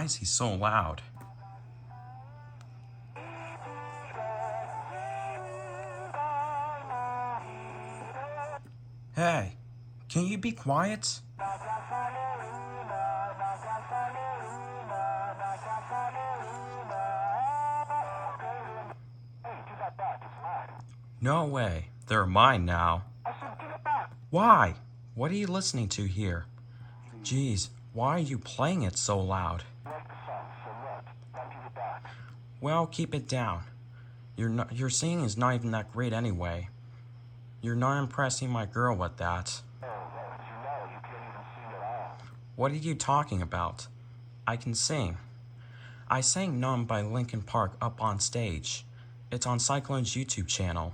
Why is he so loud? Hey, can you be quiet? No way, they're mine now. Why? What are you listening to here? Geez, why are you playing it so loud? Well, keep it down. Your singing is not even that great anyway. You're not impressing my girl with that. What are you talking about? I can sing. I sang Numb by Linkin Park up on stage. It's on Cyclone's YouTube channel.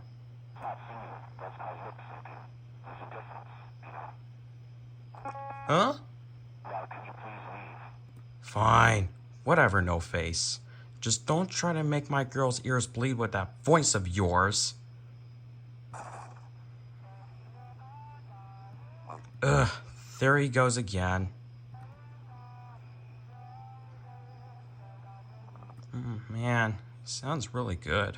Huh? Fine. Whatever, no face. Just don't try to make my girl's ears bleed with that voice of yours. Ugh, there he goes again. Man, sounds really good.